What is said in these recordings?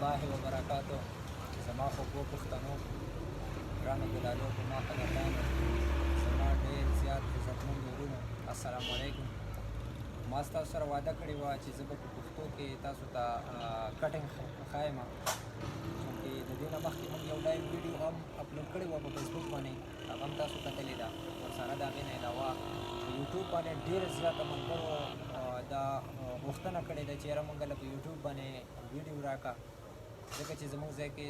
الله وبرکاته. زما خوږو پښتنو ګرانو ګلالو په ما هلکانو زما ډېر زیات عزتمند ورونو السلام علیکم. ما ستاسو سره وعده کړې وه چې زه به په پښتو کې تاسو ته کټنګ ښایم، چونکې د دې نه مخکې موږ یو لایو ویډیو هم اپلوډ کړې وه په فیسبوک باندې، هغه هم تاسو کتلې ده. ورسره د هغې نه علاوه په یوټیوب باندې ډېر زیاته ملګرو دا غوښتنه کړې ده چې یاره موږ له په یوټیوب باندې ویډیو راکړه، ځکه چې زموږ ځای کې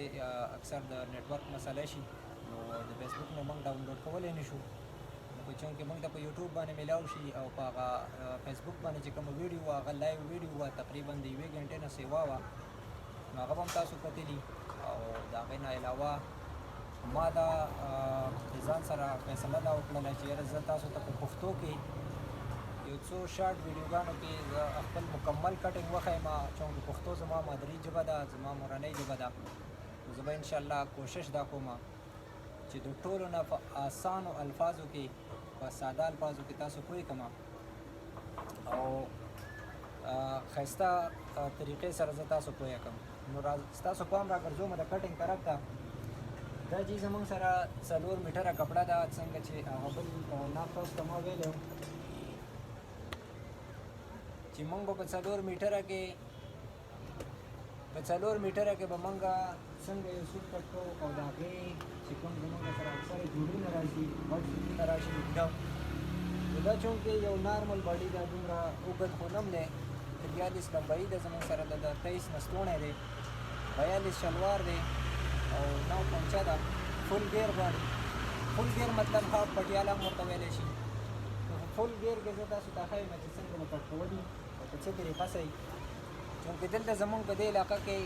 اکثر د نیټورک مسله شي نو د فیسبوک نه موږ ډاونلوډ کولی نه شو. نو که چونکې موږ ته په یوټیوب باندې میلاو شي او په هغه فیسبوک باندې چې کومه ویډیو وه هغه لایو ویډیو وه تقریبا د 1 غنټې نه سیوا وه، نو هغه به هم تاسو کتلي. او د هغې نه علاوه ما دا د ځان سره فیصله دا وکړله چې یاره زه تاسو ته په پښتو کې یو څو شارټ ویډیوګانو کې زه خپل مکمل کټنګ وښیم، چونکې پښتو زما مادري ژبه ده، زما مورنۍ ژبه ده. نو زه به انشاءالله کوشش دا کوم چې د ټولو نه په اسانو الفاظو کې په ساده الفاظو کې تاسو پوه کړم او ښایسته طریقې سره زه تاسو پوه کړم. نو ستاسو پام راګرځوم د کټنګ طرف ته. دا چې زموږ سره 4 میټره کپړه ده، څنګه چې هغه بل ناپ تاسو ته ما ویلی چې موږ به په 4 میټره کې به موږ څنګه یو سوټ کټ کوو او د هغې چې کوم زموږ سره اکثره جوړونه را شي غټ سوټونه را شي نو دا چونکې یو نارمل باډي ده، دومره اوږد خو نه هم دی، 43 لمبایي ده زموږ سره د 23 نستوڼی دی، 42 شلوار دی او 9 پنچه ده، فل ګیر غواړي. فل ګیر مطلب هاف پټیاله هم ورته ویلی شي. فل ګیر کې زه تاسو ته ښایم چې څنګه به کټ کولي او په څه طریقه صحیح، چونکې دلته زمونږ په دې علاقه کې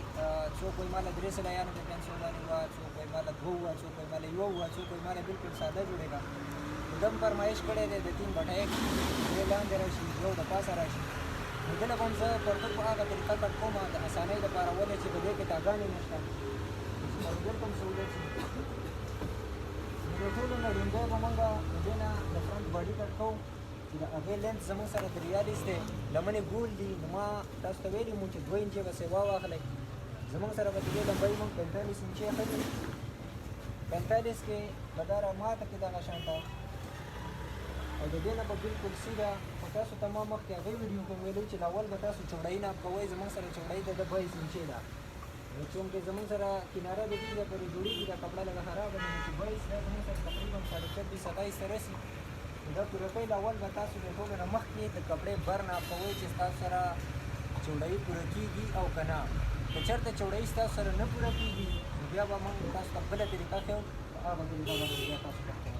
څوک وایي ماله 3 سلایانو په پنسل باندې وه، څوک وایي ماله 2 وه، څوک وایي ماله 1 وه، څوک وایي ماله بلکل ساده جوړېږه. نو ده هم فرمایش کړی دی د 3 بټۍ یو لاندې را شي یو د پاسه را شي. نو دله به هم زه پرتوګ په هغه طریقه کټ کوم د اسانۍ لپاره، ولې چې په دې کې تاګانې نشته، مازدیګر ته هم سهولت شي. نو د ټولو نه لومړی به موږ د دې نه د فرنټ باډي کټ کوو چې د هغې لینث زموږ سره 43 دی، لمنې ګول دي. نو ما تاسو ته ویلي مو چې 2 انچې به سیوا واخلئ. زموږ سره به د دې لمبۍ موږ 45 انچې اخلي، 45 کې به دا را ماته کړي دغه شانته او د دې نه به بلکل سیده. خو تاسو ته ما مخکې هغې ویډیو کې ویلي چې اول به تاسو چوړۍ ناپ کوئ. زموږ سره چوړۍ د 22 انچې ده، نو چونکې زموږ سره کناره د دې د پورې جوړېږي دا کپړه لږه خرابه ده، نو چې 22 دا زموږ سره تقریبا 26-27 ته رسي. دا پوره پیل اول به تاسو د ټولو نه مخکې د کپړې بر ناپ کوئ چې ستاسو سره چوړۍ پوره کېږي او که نه. که چېرته چوړۍ ستاسو سره نه پوره کېږي نو بیا به موږ تاسو ته بله طریقه ښیو، په هغه طریقه باندې بیا تاسو کټ کوئ.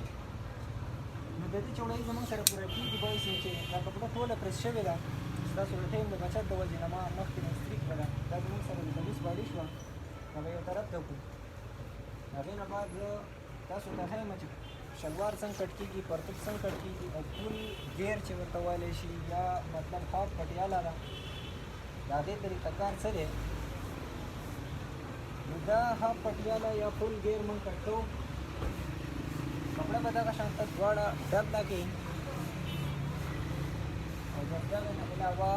نو د دې چوړۍ زموږ سره پوره کېږي 22 انچې. دا کپړه ټوله پرس شوې ده، ستاسو د ټایم د بچت د وجې نه ما مخکې نه استري کړله. دا زموږ سره د کمیس باډي شوه، هغه یو طرف ته کړو. هغې نه بعد زه تاسو ته ښیم چې شلوار څنګه کټ کېږي، پرتوګ څنګه کټ کېږي او فول ګیر چې ورته ویلی شي یا مطلب هاف پټیاله ده، د هغې طریقه کار څه دی. نو دا هاف پټیاله یا فول ګیر موږ کټ کوو. کپړه به دغه شانته دواړه ډبله کې او د دغه نه علاوه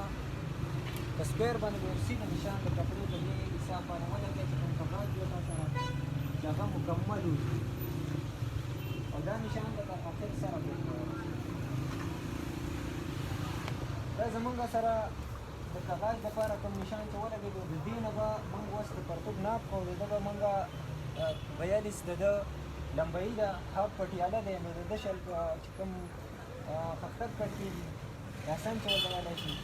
په سکویر باندې به ورسي د نشان د کپړې په دې حساب باندې ولګوئ چې کوم کپړه دي تاسو سره چې هغه مکمل وي او دا نشان به د آخر سره وکړو. دا زمونږ سره د کاغذ دپاره کوم نشان چې ولګېدو د دې نه به موږ اوس د پرتوګ ناپ کوو. د ده به موږ 42 د ده لمبایي ده، هاف پټیاله دی، نو د ده شل چې کوم خښتک کټ کېږي یا سن چې ورته ویلی شي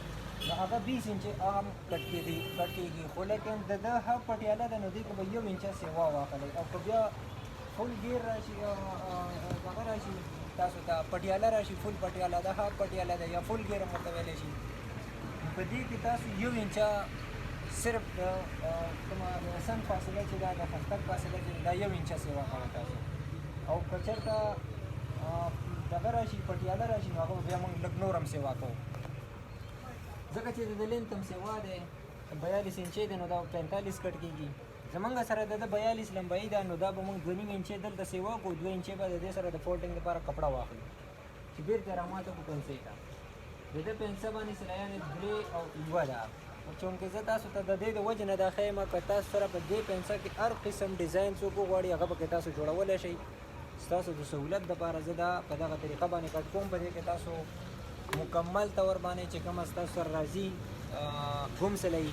نو هغه 20 انچې عام کټ کېږي. خو لیکن د ده هاف پټیاله ده نو دې کې به 1 انچه سیوا واخلئ. او که بیا فل ګیر را شي هغه را شي تاسو ته پټیاله را شي، فل پټیاله ده، هاف پټیاله ده یا فل ګیر هم ورته ویلی شي. په دې کې تاسو 1 انچه صرف د کومه د سن فاصله چې ده د خښتک فاصله چې دا 1 انچه سیوا کوئ تاسو. او که چېرته دغه را شي پټیاله را شي نو هغه بیا موږ لږ نور هم سیوا کوو، ځکه چې د ده لینت هم سیوا دی 42 انچې دی نو دا 45 کټ کېږي. زمونږ سره د ده 42 لمبایي ده نو دا به موږ 2.5 انچې دلته سیوا کړو، 2 انچې به د دې سره د فولډنګ لپاره کپړه واخلو چې بېرته را ماته کړو پنسۍ ته. د ده پنسه باندې سلایانې 3 او 1 ده چونکې زه تاسو ته د دې د وجې نه دا ښیم که تاسو سره په دې پنسه کې هر قسم ډیزاین څوک وغواړي هغه پکې تاسو جوړولی شئ. ستاسو د سهولت دپاره زه دا په دغه طریقه باندې کټ کوم. په دې کې تاسو مکمل طور باندې چې کومه ستاسو سره راځي ګم سلایي،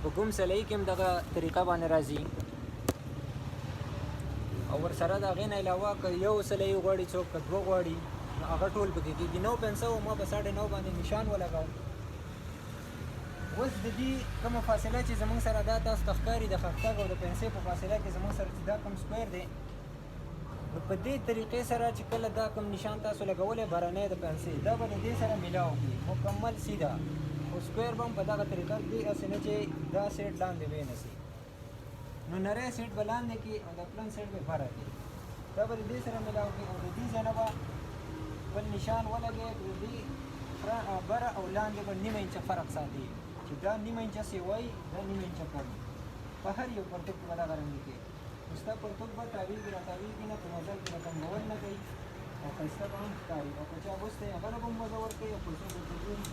په ګم سلایي کې هم دغه طریقه باندې راځي. او ورسره د هغې نه علاوه که یو سلایي غواړي څوک که دوه غواړي نو هغه ټول پکې کېږي. 9 پنسه و ما په 9.5 باندې نشان ولګاو. اوس د دې کومه فاصله چې زموږ سره دا تاسو ته ښکاري د خښتګ او د پنسې په فاصله کې زموږ سره چې دا کوم سکویر دی، نو په دې طریقې سره چې کله دا کوم نشان تاسو لګولی بهرنی د پنسې دا به د دې سره میلاو کړي مکمل سیده. او سکویر به هم په دغه طریقه دی هسې نه چې دا سیټ لاندې وینسي، نو نری سیټ به لاندې کړي او د پلن سیټ به بره کړي. دا به د دې سره میلاو کړي او د دې ځای نه به بل نشان ولګوي. د دې بره او لاندې به نیمه انچه فرق ساتي چې دا نیمه انچه سیوی دا نیمه انچه کم په هر یو پرتوک کې به دغه رنګ کړي. نو ستا پرتوک به تاویږي راتاویږي نه، په مزل کې رقمول نه کوي او ښایسته به هم ښکاري. او که چا بوس دی هغه له به هم مزه ورکوي او که څوک ورته ګوري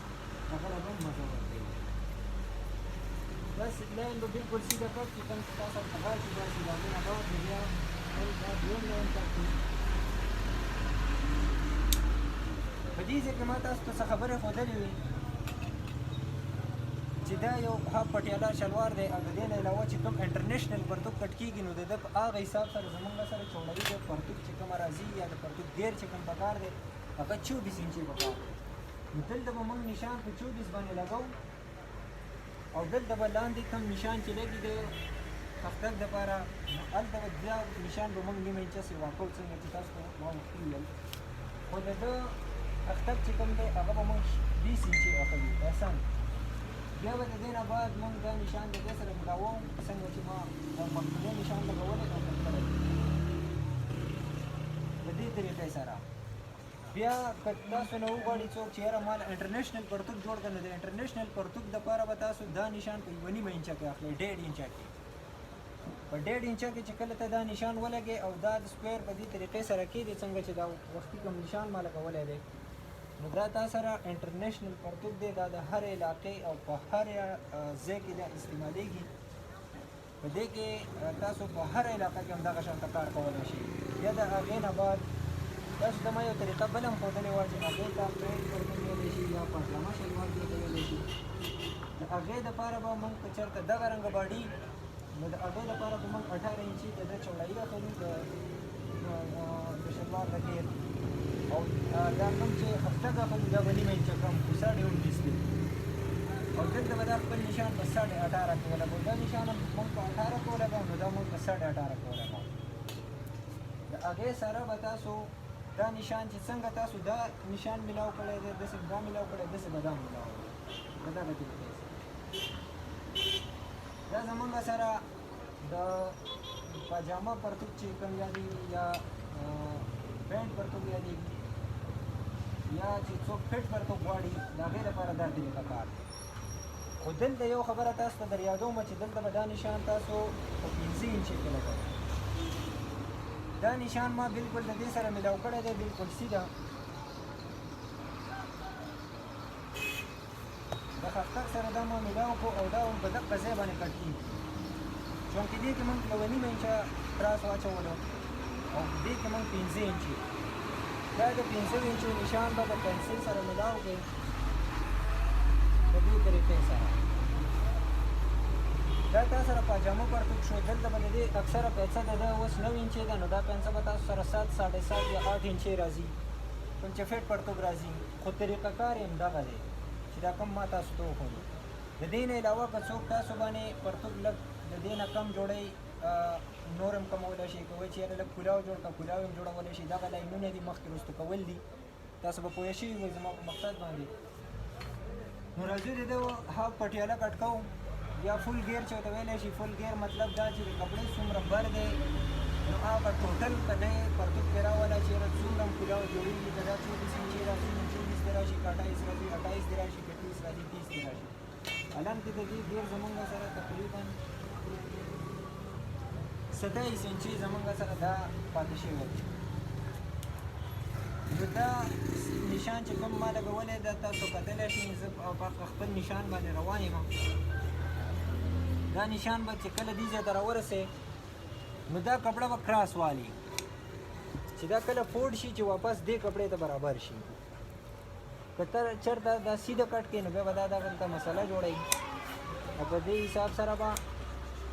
هغه له به هم مزه ورکوي. دا لاین به بلکل سیده کړ چې کوم چې تا سره په غاړه کې باسي د هغې نه بعد نو بیا دا دویم لاین ټاکي. په دې ځای کې ما تاسو ته څه خبرې ښودلې وي چې دا یو هاف پټیالا شلوار دی او د دې نه علاوه چې کوم انټرنیشنل پرتوک کټ کېږي نو د ده په هغه حساب سره زموږ سره چوړوي د پرتوک چې کومه راځي یا د پرتوک ګیر چې کوم پکار دی هغه 24 انچې پکار دی. نو دلته به موږ نشان په 24 باندې لګو او دلته به لاندې کوم نشان چې لګي د خښتګ دپاره نو هلته به دا نشان به موږ نیمه انچه سیوا کوو څنګه چې تاسو ته ما مخکې ویل. خو د ده خښتګ چې کوم دی هغه به موږ 20 انچې اخلي اسان. بیا به د دې نه بعد موږ دا نشان د دې سره ملاوو څنګه چې ما دا مخکینی نشان لګولی او کټ کړی د دې طریقې سره. بیا که تاسو نه وغواړي څوک چې یاره مال انټرنیشنل پرتوک جوړ کړه نو د انټرنیشنل پرتوک دپاره به تاسو دا نشان په 1.5 انچه کې اخلئ 1.5 انچه کې. په 1.5 انچه کې چې کله ته دا نشان ولګې او دا د سکویر په دې طریقې سره کېږي څنګه چې دا وختي کوم نشان ما لګولی دی نو دا تا سره انټرنیشنل پرتوک دی. دا د هر علاقې او په هر ځای کې دا استعمالیږي. په دې کې تاسو په هر علاقه کې هم دغه شانته کار کولی شئ. بیا د هغې نه بعد تاسو ته ما یو طریقه بل هم ښودلې وه چې هغې ته پینټ پرتوک ویلی شي یا پټلامه شلوار دې ته ویلی شي. د هغې دپاره به موږ که چېرته دغه رنګه باډي نو د هغې دپاره به موږ 18 انچي د ده چوړایي اخلو د شلوار د ګیر او دا کوم چې خښتګ اخلو دا به نیمه انچه کم خو 19.5 دی. او دلته به دا خپل نشان په 18.5 کې ولګوو. دا نشان هم موږ په 18 کې ولګوو نو دا موږ په 18.5 کې ولګوو. د هغې سره به تاسو دا نشان چې څنګه تاسو دا نشان میلاو کړی دی داسې دا میلاو کړی داسې به دا میلاو کړی په دغه طریقې سره. دا زمونږ سره د پاجامه پرتوک چې کوم یادېږي یا پینټ پرتوک یادېږي یا چې څوک فټ پرتوک غواړي د هغې لپاره دا طریقه کار دی. خو دلته یو خبره تاسو ته در یادوم چې دلته به دا نشان تاسو په 15 انچې کې لګوئ. دا نشان ما بالکل د دې سره میلاو کړی دی بالکل سیده. د خښتګ سره دا ما میلاو کړو او دا هم په دغه ځای باندې کټ کېږي چونکې دې کې موږ 1.5 انچه تراس واچولو او دې کې موږ 15 انچې. دا د 15 انچو نشان به د پنسل سره میلاو کړئ په دې طریقې سره. دا تا سره پاجامه پرتوک شو. دلته به د دې اکثره پیسه د ده اوس 9 انچې ده نو دا پیسه به تاسو سره 7 7.5 یا 8 انچې راځي کوم چې فټ پرتوک راځي. خو طریقه کار یې همدغه دی چې دا کم ما تاسو ته وښودو. د دې نه علاوه که څوک تاسو باندې پرتوک لږ د دې نه کم جوړئ نور هم کمولی شي. که وایي چې یاره لږ کولاو جوړ کړه کولاو هم جوړولی شي. دغه لاینونه دي مخکې وروسته کول دي. تاسو به پوه شوي وئ زما په مقصد باندې. نو راځو د ده هاف پټیاله کټ کوو یا فل ګیر چې ورته ویلی شي. فل ګیر مطلب دا چې د کپړې څومره بر دی نو هغه ټوټل که دی پرتوک پرې راوله چې یاره څومره هم کولاو جوړېږي که دا 24 انچې راشي 24 دې راشي که 28 راشي 28 دې راشي که 30 راشي 30 دې راشي. حالان کې د دې ګیر زمونږ سره تقریبا 27 انچې زمونږ سره دا پاتې شوی دی. نو دا نشان چې کوم ما لګولی دا تاسو کتلی شئ. زه په خپل نشان باندې روان یم دا نشان به چې کله دې ځای ته راورسې نو دا کپړه به کراس والي چې دا کله فوډ شي چې واپس دې کپړې ته برابر شي که ته چېرته دا سیده کټ کړې نو بیا به دا دغلته مسله جوړوي او په دې حساب سره به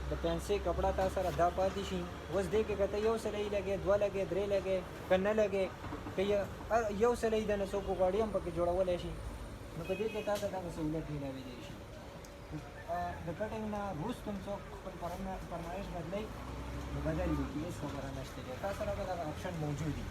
د پنسې کپړه تا سره دا پاتې شي اوس دې کې که ته یو سلۍ لګې دوه لګې درې لګې که نه لګې که یو سلۍ د نه څوک غواړي هم پکې جوړولی شي نو په دې کې تا ته دغه سهولت میلاویدی شي د کټینګ نه وروسته هم څوک خپل فرمایش بدلوي نو بدل وي هېڅ خبره نشته دی تا سره به دغه آپشن موجود وي